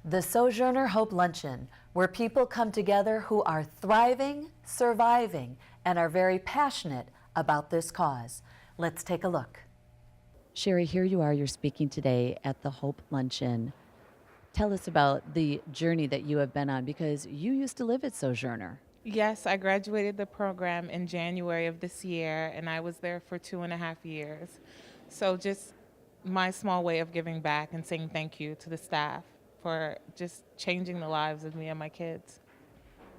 The Sojourner Hope Luncheon, where people come together who are thriving, surviving, and are very passionate about this cause. Let's take a look. Sherry, here you are. You're speaking today at the Hope Luncheon. Tell us about the journey that you have been on, because you used to live at Sojourner. Yes, I graduated the program in January of this year, and I was there for 2.5 years. So just my small way of giving back and saying thank you to the staff for just changing the lives of me and my kids.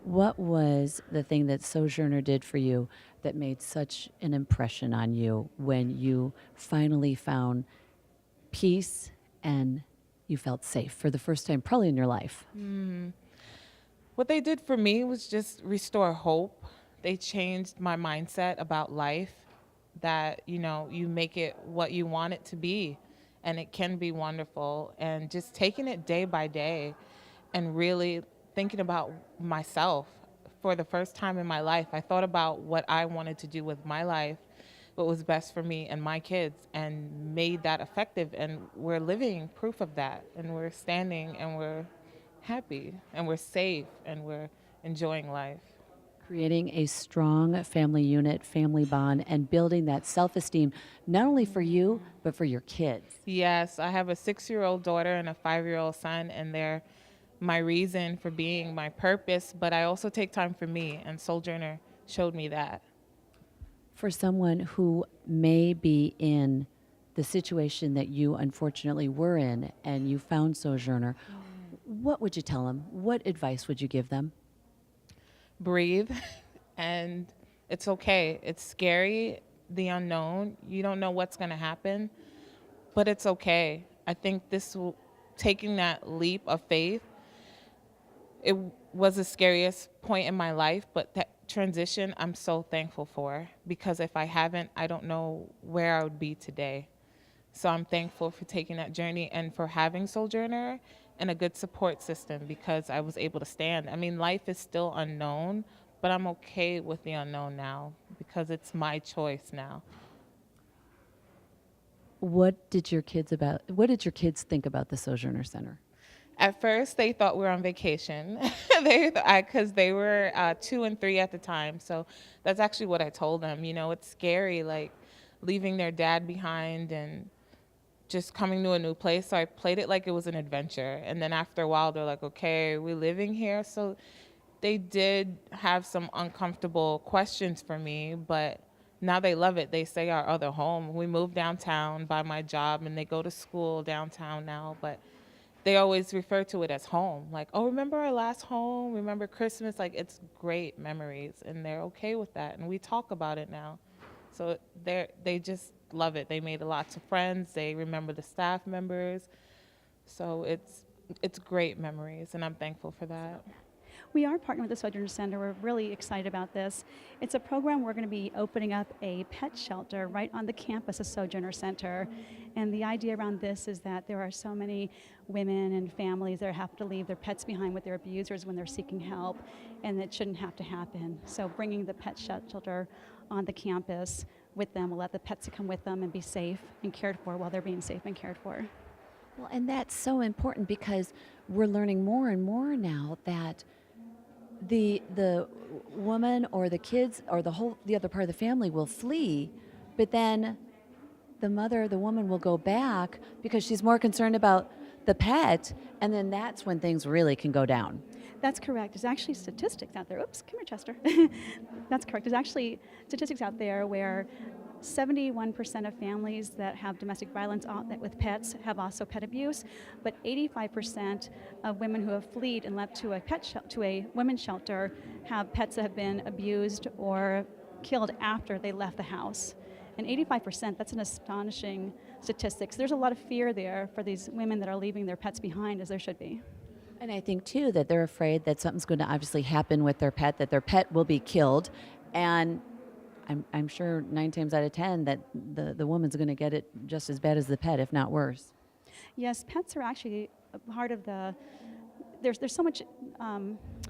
What was the thing that Sojourner did for you that made such an impression on you when you finally found peace and you felt safe for the first time, probably in your life? What they did for me was just restore hope. They changed my mindset about life, that, you make it what you want it to be, and it can be wonderful. And just taking it day by day and really thinking about myself for the first time in my life. I thought about what I wanted to do with my life, what was best for me and my kids, and made that effective. And we're living proof of that. And we're standing and we're happy and we're safe and we're enjoying life. Creating a strong family unit, family bond, and building that self-esteem, not only for you, but for your kids. Yes, I have a 6-year-old daughter and a 5-year-old son, and they're my reason for being, my purpose. But I also take time for me, and Sojourner showed me that. For someone who may be in the situation that you unfortunately were in and you found Sojourner, what would you tell them? What advice would you give them? Breathe, and it's okay. It's scary, the unknown. You don't know what's going to happen, but it's okay. I think taking that leap of faith, it was the scariest point in my life, but that transition I'm so thankful for, because if I haven't, I don't know where I would be today. So I'm thankful for taking that journey and for having Sojourner and a good support system, because I was able to stand. I mean, life is still unknown, but I'm okay with the unknown now because it's my choice now. What did your kids think about the Sojourner Center? At first, they thought we were on vacation, because they were 2 and 3 at the time. So that's actually what I told them. It's scary, like leaving their dad behind and just coming to a new place. So I played it like it was an adventure. And then after a while, they're like, okay, are we living here? So they did have some uncomfortable questions for me, but now they love it. They say our other home. We moved downtown by my job, and they go to school downtown now, but they always refer to it as home. Like, oh, remember our last home? Remember Christmas? Like, it's great memories, and they're okay with that. And we talk about it now. So they just love it. They made lots of friends. They remember the staff members. So it's great memories, and I'm thankful for that. We are partnering with the Sojourner Center. We're really excited about this. It's a program we're going to be opening up a pet shelter right on the campus of Sojourner Center. And the idea around this is that there are so many women and families that have to leave their pets behind with their abusers when they're seeking help, and it shouldn't have to happen. So bringing the pet shelter on the campus with them will let the pets come with them and be safe and cared for while they're being safe and cared for. Well, and that's so important, because we're learning more and more now that the woman or the kids or the other part of the family will flee, but then the woman will go back because she's more concerned about the pet, and then that's when things really can go down. That's correct. There's actually statistics out there. Oops, come here, Chester. That's correct. There's actually statistics out there where 71% of families that have domestic violence with pets have also pet abuse, but 85% of women who have fled and left to a women's shelter have pets that have been abused or killed after they left the house. And 85%, that's an astonishing statistic. So there's a lot of fear there for these women that are leaving their pets behind, as there should be. And I think, too, that they're afraid that something's going to obviously happen with their pet, that their pet will be killed. And I'm sure 9 times out of 10 that the woman's going to get it just as bad as the pet, if not worse. Yes, pets are actually a part of there's so much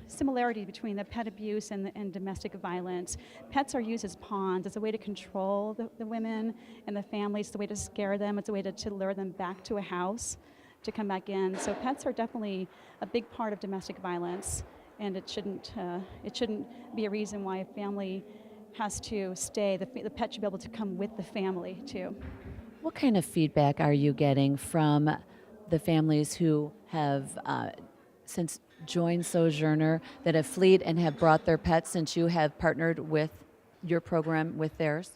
similarity between the pet abuse and domestic violence. Pets are used as pawns. It's a way to control the women and the families. It's a way to scare them. It's a way to lure them back to a house. to come back in. So pets are definitely a big part of domestic violence, and it shouldn't be a reason why a family has to stay. The pet should be able to come with the family too. What kind of feedback are you getting from the families who have since joined Sojourner, that have fled and have brought their pets since you have partnered with your program with theirs?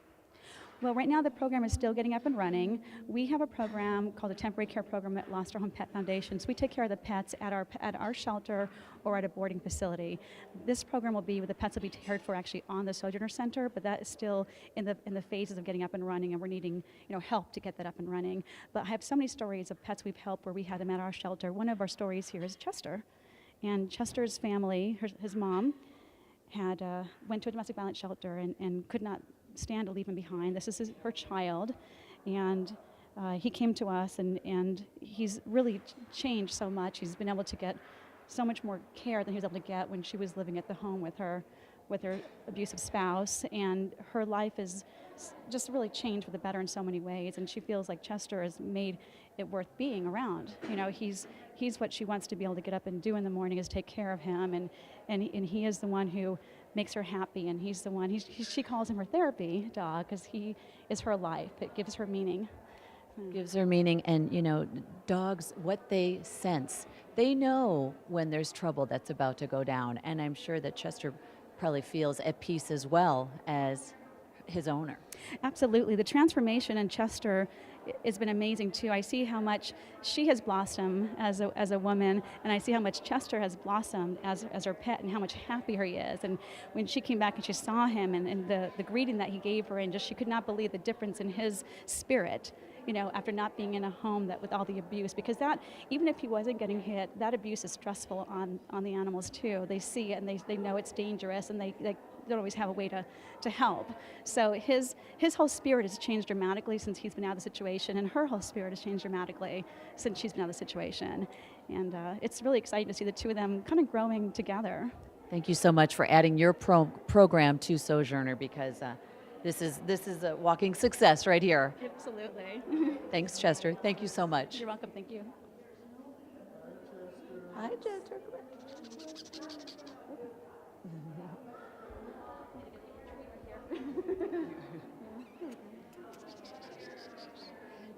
Well, right now the program is still getting up and running. We have a program called a temporary care program at Lost Our Home Pet Foundation. So we take care of the pets at our shelter or at a boarding facility. This program will be where the pets will be cared for actually on the Sojourner Center, but that is still in the phases of getting up and running, and we're needing help to get that up and running. But I have so many stories of pets we've helped where we had them at our shelter. One of our stories here is Chester, and Chester's family, his mom, had went to a domestic violence shelter and could not stand to leave him behind. This is her child, and he came to us, and he's really changed so much. He's been able to get so much more care than he was able to get when she was living at the home with her abusive spouse, and her life is just really changed for the better in so many ways, and she feels like Chester has made it worth being around. He's what she wants to be able to get up and do in the morning, is take care of him, and he is the one who makes her happy, and he's the one, she calls him her therapy dog, because he is her life. It gives her meaning. Gives her meaning, and dogs, what they sense, they know when there's trouble that's about to go down, and I'm sure that Chester probably feels at peace as well as his owner. Absolutely. The transformation in Chester has been amazing too. I see how much she has blossomed as a woman, and I see how much Chester has blossomed as her pet, and how much happier he is. And when she came back and she saw him, and the greeting that he gave her, and just she could not believe the difference in his spirit, after not being in a home that with all the abuse, because that, even if he wasn't getting hit, that abuse is stressful on the animals too. They see it, and they know it's dangerous, and they don't always have a way to help. So his whole spirit has changed dramatically since he's been out of the situation, and her whole spirit has changed dramatically since she's been out of the situation. And it's really exciting to see the two of them kind of growing together. Thank you so much for adding your program to Sojourner, because this is a walking success right here. Absolutely. Thanks, Chester. Thank you so much. You're welcome. Thank you. Hi, Chester.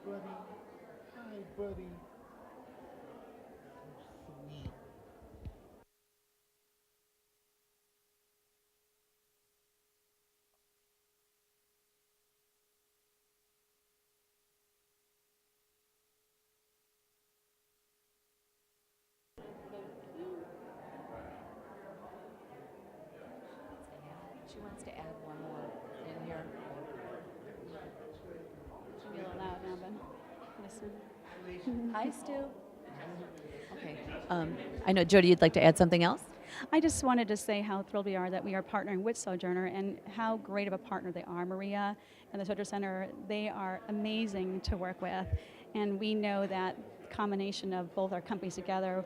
Buddy. Hi, buddy. Sweet. She wants to add one more in here. Should be a little loud now, but listen. Hi, Stu. Okay. I know, Jody, you'd like to add something else? I just wanted to say how thrilled we are that we are partnering with Sojourner, and how great of a partner they are. Maria and the Sojourner Center, they are amazing to work with, and we know that the combination of both our companies together,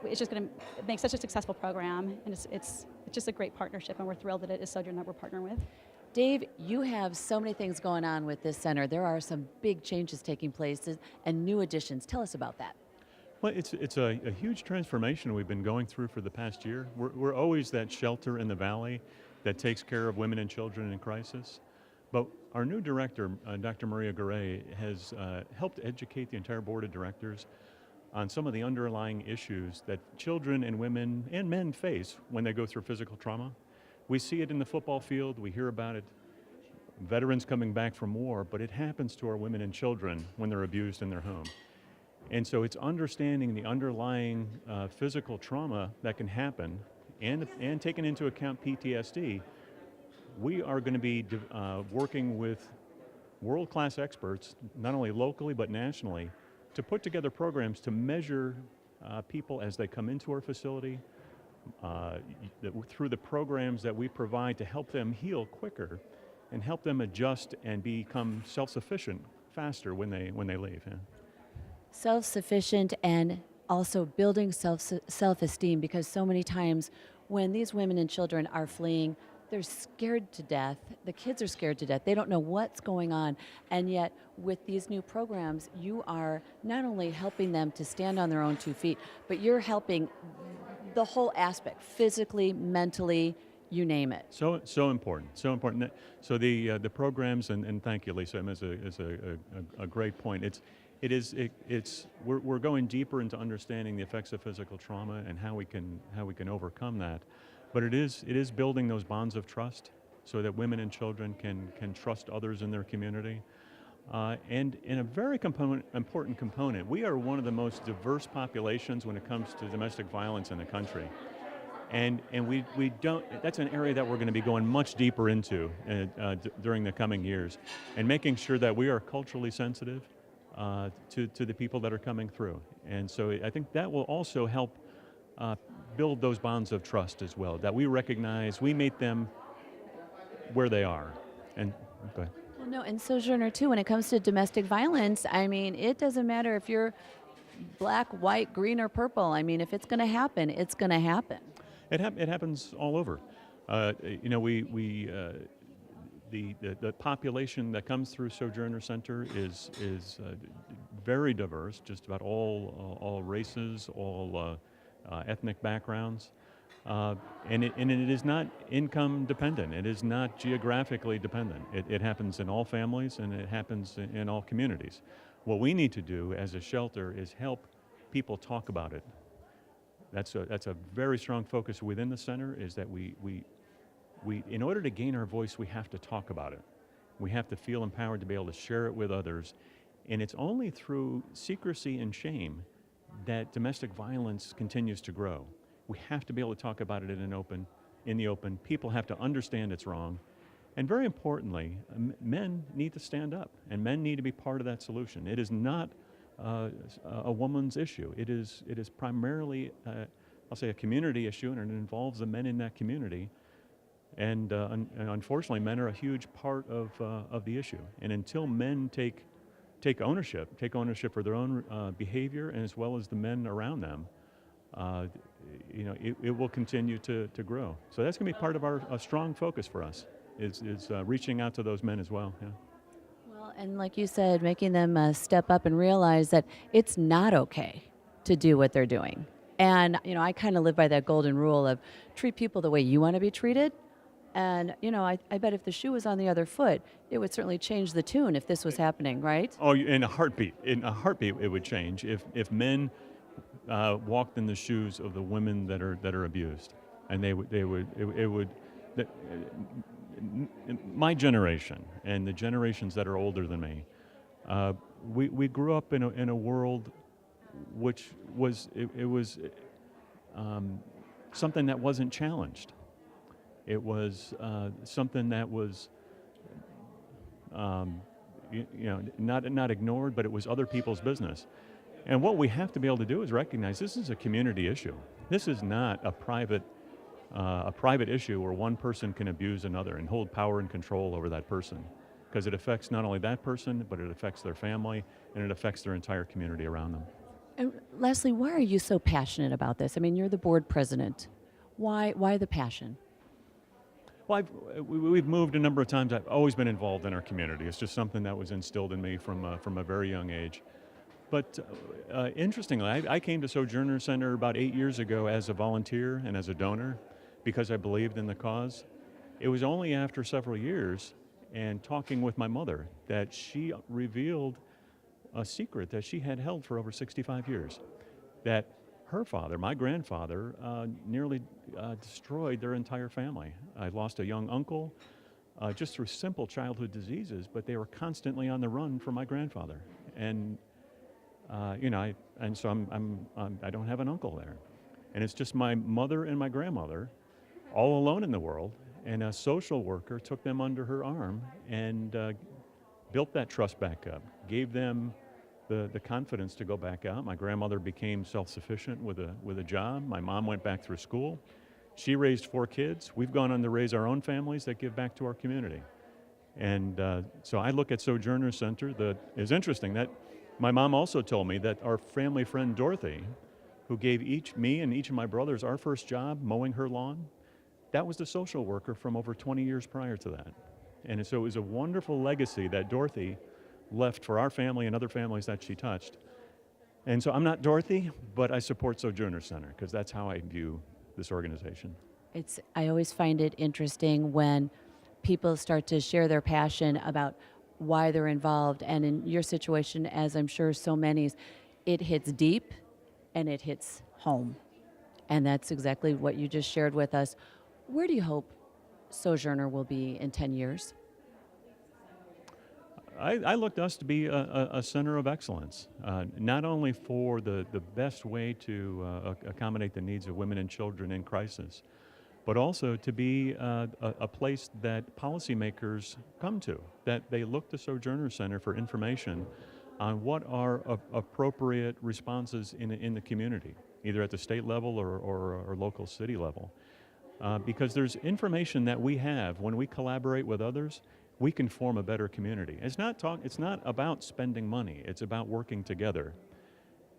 it's just going to make such a successful program, and it's just a great partnership, and we're thrilled that it is Sojourner that we're partnering with. Dave, you have so many things going on with this center. There are some big changes taking place and new additions. Tell us about that. Well, it's a huge transformation we've been going through for the past year. We're always that shelter in the valley that takes care of women and children in crisis. But our new director, Dr. Maria Garay, has helped educate the entire board of directors on some of the underlying issues that children and women and men face when they go through physical trauma. We see it in the football field, we hear about it, veterans coming back from war, but it happens to our women and children when they're abused in their home. And so it's understanding the underlying physical trauma that can happen, and taking into account PTSD. We are going to be working with world-class experts, not only locally but nationally, to put together programs to measure people as they come into our facility, through the programs that we provide to help them heal quicker and help them adjust and become self-sufficient faster when they leave. Yeah. Self-sufficient, and also building self-esteem, because so many times when these women and children are fleeing, they're scared to death. The kids are scared to death. They don't know what's going on. And yet, with these new programs, you are not only helping them to stand on their own 2 feet, but you're helping the whole aspect, physically, mentally, you name it. So important, so important. So the programs, and thank you, Lisa, is a great point. We're going deeper into understanding the effects of physical trauma and how we can overcome that. But it is building those bonds of trust so that women and children can trust others in their community. And in a very important component, we are one of the most diverse populations when it comes to domestic violence in the country. And we don't, that's an area that we're going to be going much deeper into during the coming years, and making sure that we are culturally sensitive to the people that are coming through. And so I think that will also help build those bonds of trust as well, that we recognize, we meet them where they are. And go ahead. Well, no, and Sojourner, too, when it comes to domestic violence, I mean, it doesn't matter if you're black, white, green, or purple. I mean, if it's going to happen, it's going to happen. It happens all over. The population that comes through Sojourner Center is very diverse, just about all races, all ethnic backgrounds, and it is not income dependent. It is not geographically dependent. It happens in all families, and it happens in all communities. What we need to do as a shelter is help people talk about it. That's a very strong focus within the center, is that we in order to gain our voice, we have to talk about it. We have to feel empowered to be able to share it with others. And it's only through secrecy and shame that domestic violence continues to grow. We have to be able to talk about it in the open. People have to understand it's wrong. And very importantly, men need to stand up, and men need to be part of that solution. It is not a woman's issue. It is primarily, I'll say, a community issue, and it involves the men in that community. And unfortunately, men are a huge part of the issue. And until men take ownership for their own behavior, and as well as the men around them, it will continue to grow. So that's going to be part of a strong focus for us, is reaching out to those men as well. Yeah. Well, and like you said, making them step up and realize that it's not okay to do what they're doing. And, I kind of live by that golden rule of treat people the way you want to be treated. And, I bet if the shoe was on the other foot, it would certainly change the tune if this was happening, right? Oh, in a heartbeat. In a heartbeat, it would change if men walked in the shoes of the women that are abused, and my generation and the generations that are older than me, we grew up in a world which was something that wasn't challenged. It was something that was not ignored, but it was other people's business. And what we have to be able to do is recognize this is a community issue. This is not a private issue where one person can abuse another and hold power and control over that person, because it affects not only that person, but it affects their family, and it affects their entire community around them. And Leslie, why are you so passionate about this? I mean, you're the board president. Why the passion? Well, we've moved a number of times. I've always been involved in our community. It's just something that was instilled in me from a very young age. But interestingly, I came to Sojourner Center about 8 years ago as a volunteer and as a donor because I believed in the cause. It was only after several years and talking with my mother that she revealed a secret that she had held for over 65 years, that her father, my grandfather, nearly destroyed their entire family. I lost a young uncle just through simple childhood diseases, but they were constantly on the run from my grandfather. And I don't have an uncle there, and it's just my mother and my grandmother, all alone in the world. And a social worker took them under her arm and built that trust back up, gave them the confidence to go back out. My grandmother became self-sufficient with a job. My mom went back through school. She raised 4 kids. We've gone on to raise our own families that give back to our community. And so I look at Sojourner Center. It's interesting that my mom also told me that our family friend Dorothy, who gave me and each of my brothers our first job mowing her lawn, that was the social worker from over 20 years prior to that. And so it was a wonderful legacy that Dorothy left for our family and other families that she touched. And so I'm not Dorothy, but I support Sojourner Center because that's how I view this organization. I always find it interesting when people start to share their passion about why they're involved. And in your situation, as I'm sure so many's, it hits deep and it hits home. And that's exactly what you just shared with us. Where do you hope Sojourner will be in 10 years? I look to us to be a center of excellence, not only for the best way to accommodate the needs of women and children in crisis, but also to be a place that policymakers come to, that they look to Sojourner Center for information on what are appropriate responses in the community, either at the state level or local city level. Because there's information that we have when we collaborate with others, we can form a better community. It's not about spending money. It's about working together.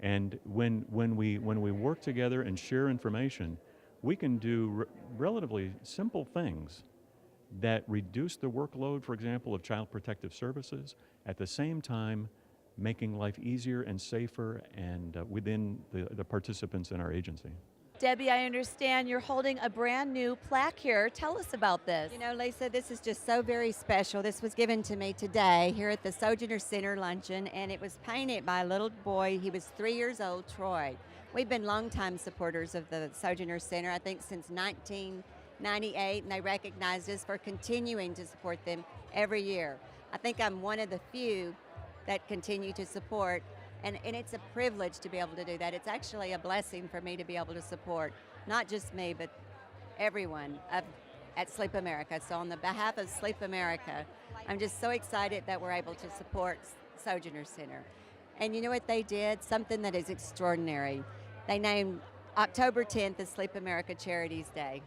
And when we work together and share information, we can do relatively simple things that reduce the workload, for example, of Child Protective Services, at the same time making life easier and safer and within the participants in our agency. Debbie, I understand you're holding a brand new plaque here. Tell us about this. You know, Lisa, this is just so very special. This was given to me today here at the Sojourner Center luncheon, and it was painted by a little boy. He was 3 years old, Troy. We've been longtime supporters of the Sojourner Center, I think since 1998, and they recognized us for continuing to support them every year. I think I'm one of the few that continue to support. And it's a privilege to be able to do that. It's actually a blessing for me to be able to support not just me, but everyone at Sleep America. So on the behalf of Sleep America, I'm just so excited that we're able to support Sojourner Center. And you know what they did? Something that is extraordinary. They named October 10th as Sleep America Charities Day.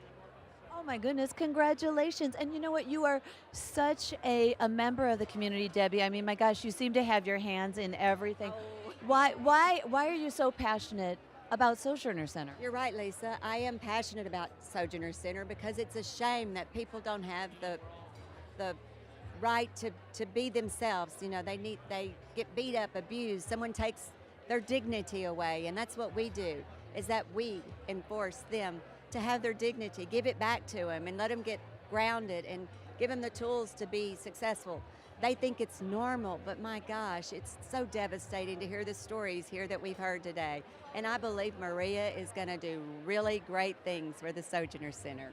Oh my goodness, congratulations. And you know what? You are such a member of the community, Debbie. I mean, my gosh, you seem to have your hands in everything. Why are you so passionate about Sojourner Center? You're right, Lisa. I am passionate about Sojourner Center because it's a shame that people don't have the right to be themselves. You know, they get beat up, abused. Someone takes their dignity away, and that's what we do, is that we enforce them to have their dignity, give it back to them, and let them get grounded and give them the tools to be successful. They think it's normal, but my gosh, it's so devastating to hear the stories here that we've heard today. And I believe Maria is going to do really great things for the Sojourner Center.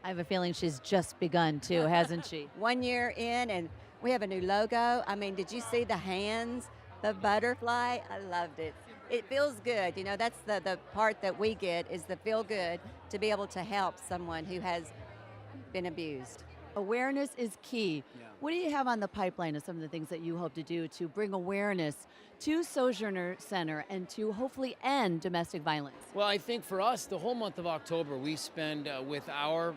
I have a feeling she's just begun too, hasn't she? 1 year in, and we have a new logo. I mean, did you see the hands, the butterfly? I loved it. It feels good. You know, that's the part that we get, is the feel good to be able to help someone who has been abused. Awareness is key. Yeah. What do you have on the pipeline of some of the things that you hope to do to bring awareness to Sojourner Center and to hopefully end domestic violence? Well, I think for us, the whole month of October, we spend with our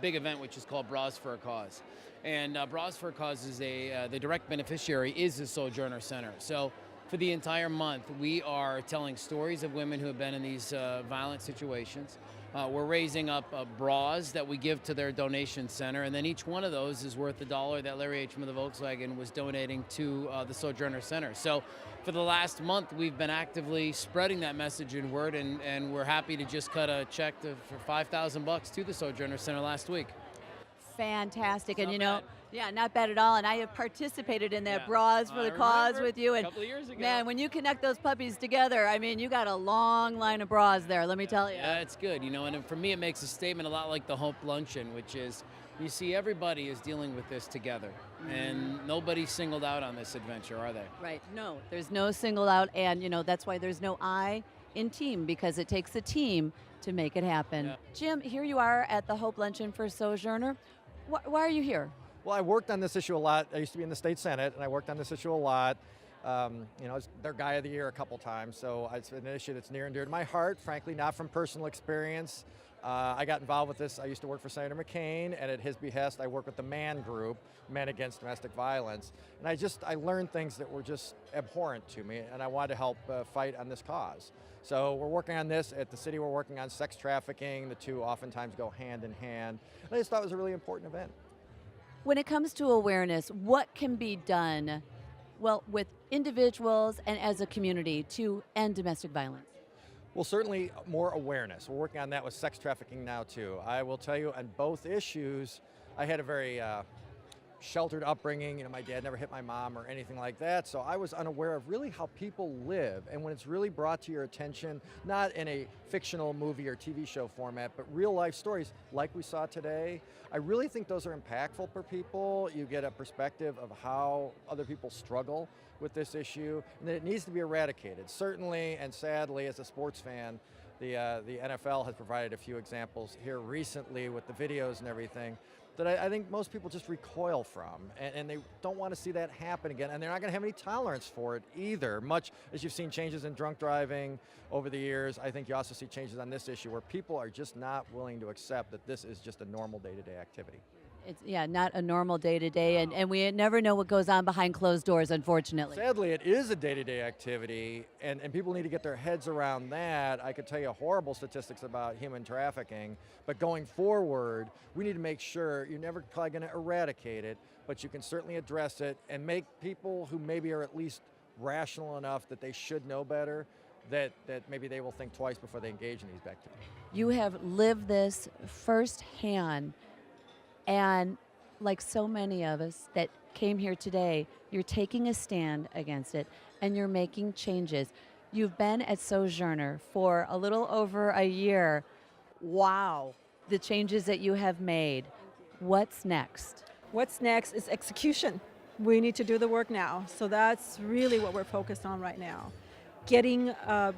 big event, which is called Bras for a Cause. And Bras for a Cause is the direct beneficiary is the Sojourner Center. So for the entire month, we are telling stories of women who have been in these violent situations. We're raising up bras that we give to their donation center, and then each one of those is worth $1 that Larry H. from the Volkswagen was donating to the Sojourner Center. So for the last month, we've been actively spreading that message in word, and we're happy to just cut a check for $5,000 to the Sojourner Center last week. Fantastic. It's And not you know, bad. yeah, not bad at all. And I have participated in that Yeah. Bras for I the Cause remember with you. a And couple of years ago. man, when you connect those puppies together, I mean, you got a long line of bras there, let me tell you. Yeah, it's good, you know, and for me it makes a statement a lot like the Hope Luncheon, which is you see everybody is dealing with this together, and nobody's singled out on this adventure, are they? Right. No, there's no single out, and you know that's why there's no I in team, because it takes a team to make it happen. Yeah. Jim, here you are at the Hope Luncheon for Sojourner. Why are you here? Well, I worked on this issue a lot. I used to be in the state senate, and I worked on this issue a lot. You know, it's their guy of the year a couple times, so it's an issue that's near and dear to my heart. Frankly, not from personal experience, I got involved with this. I used to work for Senator McCain, and at his behest, I worked with the MAN group, Men Against Domestic Violence. And I learned things that were just abhorrent to me, and I wanted to help fight on this cause. So we're working on this. At the city, we're working on sex trafficking. The two oftentimes go hand in hand. And I just thought it was a really important event. When it comes to awareness, what can be done, well, with individuals and as a community to end domestic violence? Well, certainly more awareness. We're working on that with sex trafficking now, too. I will tell you, on both issues, I had a very sheltered upbringing. You know, my dad never hit my mom or anything like that, so I was unaware of really how people live. And when it's really brought to your attention, not in a fictional movie or TV show format, but real life stories like we saw today, I really think those are impactful for people. You get a perspective of how other people struggle with this issue, and that it needs to be eradicated. Certainly, and sadly, as a sports fan, the NFL has provided a few examples here recently with the videos and everything that I think most people just recoil from, and they don't want to see that happen again, and they're not going to have any tolerance for it either. Much as you've seen changes in drunk driving over the years, I think you also see changes on this issue where people are just not willing to accept that this is just a normal day-to-day activity. It's, yeah, not a normal day-to-day, and we never know what goes on behind closed doors, unfortunately. Sadly, it is a day-to-day activity, and people need to get their heads around that. I could tell you horrible statistics about human trafficking, but going forward, we need to make sure you're never probably going to eradicate it, but you can certainly address it and make people who maybe are at least rational enough that they should know better, that maybe they will think twice before they engage in these activities. You have lived this firsthand. And like so many of us that came here today, you're taking a stand against it and you're making changes. You've been at Sojourner for a little over a year. Wow, the changes that you have made. What's next? What's next is execution. We need to do the work now. So that's really what we're focused on right now. Getting a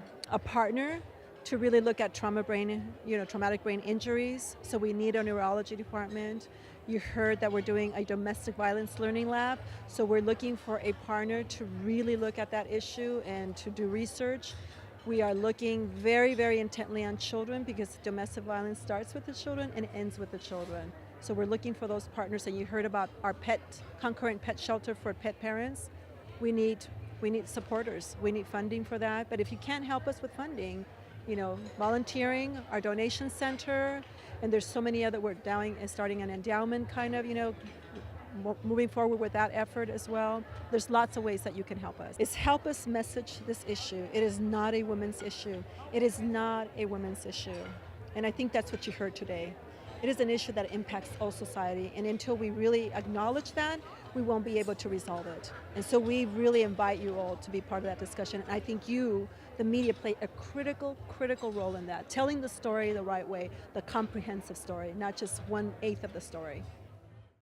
partner to really look at traumatic brain injuries. So we need a neurology department. You heard that we're doing a domestic violence learning lab. So we're looking for a partner to really look at that issue and to do research. We are looking very, very intently on children because domestic violence starts with the children and ends with the children. So we're looking for those partners, and you heard about our concurrent pet shelter for pet parents. We need supporters. We need funding for that. But if you can't help us with funding, volunteering, our donation center, and there's so many other, we're starting an endowment moving forward with that effort as well. There's lots of ways that you can help us. It's help us message this issue. It is not a women's issue. It is not a women's issue. And I think that's what you heard today. It is an issue that impacts all society, and until we really acknowledge that, we won't be able to resolve it. And so we really invite you all to be part of that discussion. And I think you, the media, play a critical role in that, telling the story the right way, the comprehensive story, not just 1/8 of the story.